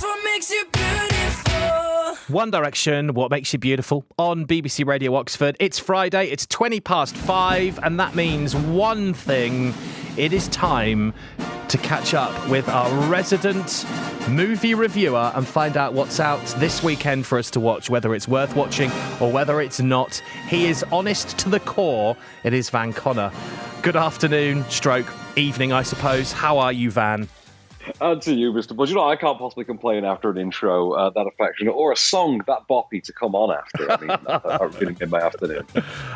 That's what makes you beautiful. One Direction, What Makes You Beautiful, on BBC Radio Oxford. It's Friday, it's 5:20, and that means one thing. It is time to catch up with our resident movie reviewer and find out what's out this weekend for us to watch, whether it's worth watching or whether it's not. He is honest to the core. It is Van Connor. Good afternoon, stroke evening, I suppose. How are you, Van? And to you, Mr. Budge. You know, I can't possibly complain after an intro that affectionate or a song that boppy to come on after. I mean, that really made my afternoon.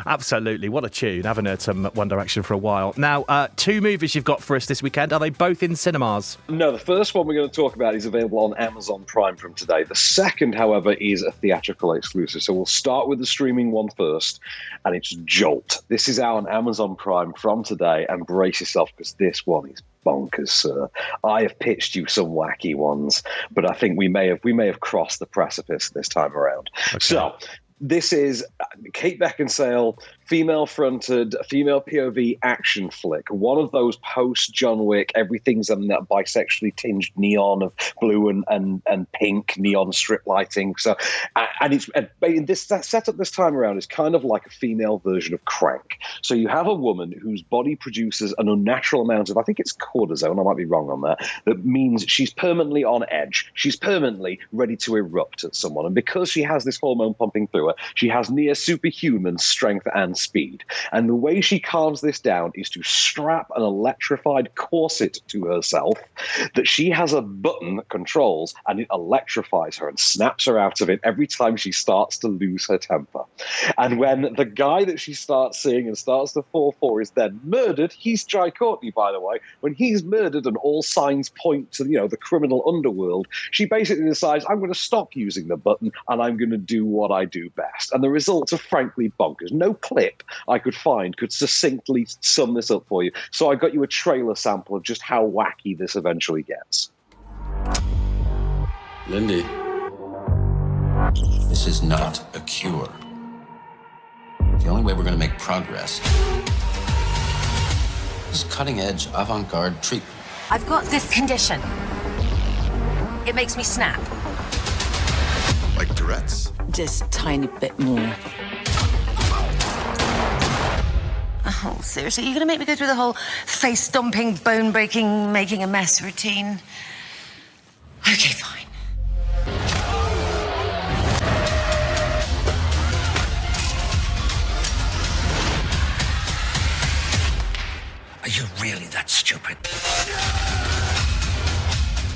Absolutely. What a tune. Haven't heard some One Direction for a while. Now, two movies you've got for us this weekend. Are they both in cinemas? No, the first one we're going to talk about is available on Amazon Prime from today. The second, however, is a theatrical exclusive. So we'll start with the streaming one first, and it's Jolt. This is out on Amazon Prime from today, and brace yourself because this one is bonkers, sir. I have pitched you some wacky ones, but I think we may have crossed the precipice this time around. Okay. So this is Kate Beckinsale, female-fronted, female POV action flick. One of those post-John Wick, everything's in that bisexually tinged neon of blue and pink neon strip lighting. So, and this setup this time around is kind of like a female version of Crank. So you have a woman whose body produces an unnatural amount of, I think it's cortisone, I might be wrong on that, that means she's permanently on edge. She's permanently ready to erupt at someone. And because she has this hormone pumping through her, she has near superhuman strength and speed. And the way she calms this down is to strap an electrified corset to herself that she has a button that controls, and it electrifies her and snaps her out of it every time she starts to lose her temper. And when the guy that she starts seeing and starts to fall for is then murdered, he's Jai Courtney, by the way, when he's murdered and all signs point to, the criminal underworld, she basically decides, I'm going to stop using the button and I'm going to do what I do best. And the results are frankly bonkers. No clip I could find could succinctly sum this up for you. So I got you a trailer sample of just how wacky this eventually gets. Lindy, this is not a cure. The only way we're going to make progress is cutting-edge, avant-garde treatment. I've got this condition. It makes me snap. Like Tourette's? Just a tiny bit more. Oh, seriously, you're going to make me go through the whole face-stomping, bone-breaking, making a mess routine? Okay, fine. Are you really that stupid?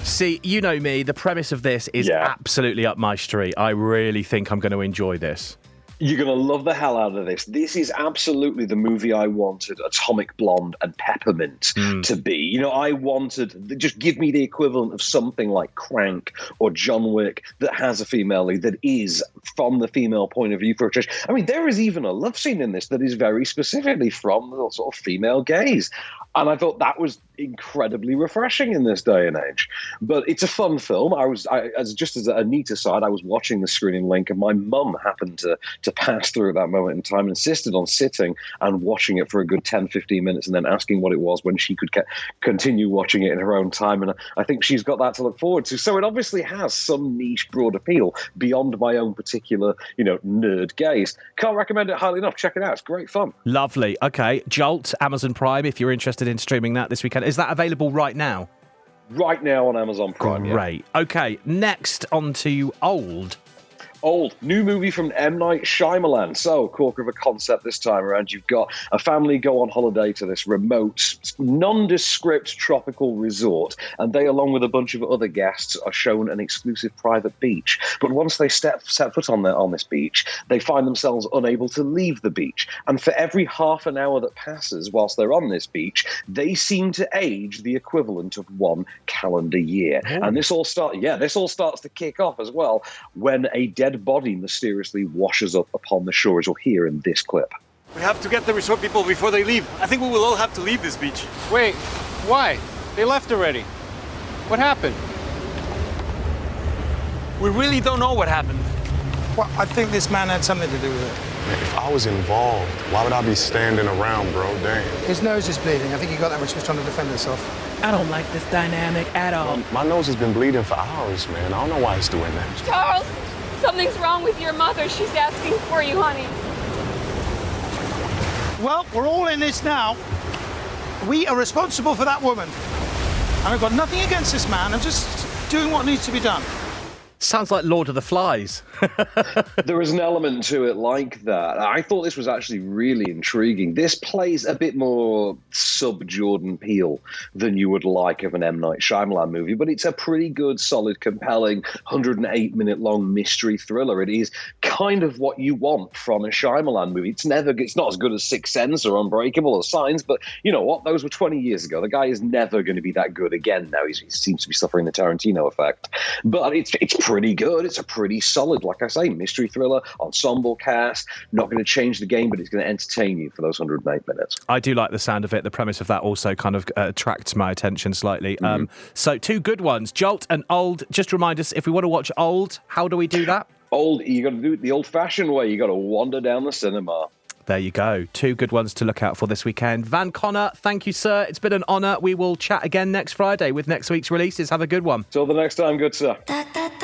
See, you know me, the premise of this is absolutely up my street. I really think I'm going to enjoy this. You're going to love the hell out of this. This is absolutely the movie I wanted Atomic Blonde and Peppermint to be. I wanted, just give me the equivalent of something like Crank or John Wick that has a female lead, that is from the female point of view for a change. I mean, there is even a love scene in this that is very specifically from the sort of female gaze. And I thought that was incredibly refreshing in this day and age. But it's a fun film. Just as a neat aside, I was watching the screening link, and my mum happened to pass through at that moment in time and insisted on sitting and watching it for a good 10, 15 minutes and then asking what it was when she could continue watching it in her own time. And I think she's got that to look forward to. So it obviously has some niche, broad appeal beyond my own particular, nerd gaze. Can't recommend it highly enough. Check it out. It's great fun. Lovely. Okay. Jolt, Amazon Prime, if you're interested in streaming that this weekend. Is that available right now? Right now on Amazon Prime. Great. Yeah. Okay, next on to Old. Old, new movie from M. Night Shyamalan. So, corker of a concept this time around. You've got a family go on holiday to this remote, nondescript tropical resort, and they, along with a bunch of other guests, are shown an exclusive private beach. But once they set foot on this beach, they find themselves unable to leave the beach. And for every half an hour that passes whilst they're on this beach, they seem to age the equivalent of one calendar year. Oh. And this all starts to kick off as well when a dead body mysteriously washes up upon the shore, as you'll hear in this clip. We have to get the resort people before they leave. I think we will all have to leave this beach. Wait, why? They left already. What happened? We really don't know what happened. Well, I think this man had something to do with it. Man, if I was involved, why would I be standing around, bro? Damn. His nose is bleeding. I think he got that when she was trying to defend herself. I don't like this dynamic at all. My nose has been bleeding for hours, man. I don't know why he's doing that. Charles, something's wrong with your mother. She's asking for you, honey. Well, we're all in this now. We are responsible for that woman. And I've got nothing against this man. I'm just doing what needs to be done. Sounds like Lord of the Flies. There is an element to it like that. I thought this was actually really intriguing. This plays a bit more sub-Jordan Peele than you would like of an M. Night Shyamalan movie, but it's a pretty good, solid, compelling, 108-minute-long mystery thriller. It is kind of what you want from a Shyamalan movie. It's not as good as Sixth Sense or Unbreakable or Signs, but you know what? Those were 20 years ago. The guy is never going to be that good again now. He seems to be suffering the Tarantino effect. But it's pretty good. It's a pretty solid, like I say, mystery thriller, ensemble cast. Not going to change the game, but it's going to entertain you for those 108 minutes. I do like the sound of it. The premise of that also kind of attracts my attention slightly. So two good ones, Jolt and Old. Just remind us, if we want to watch Old, how do we do that? Old, you got to do it the old-fashioned way. You got to wander down the cinema. There you go. Two good ones to look out for this weekend. Van Connor, thank you, sir. It's been an honour. We will chat again next Friday with next week's releases. Have a good one. Till the next time, good sir. Da, da, da.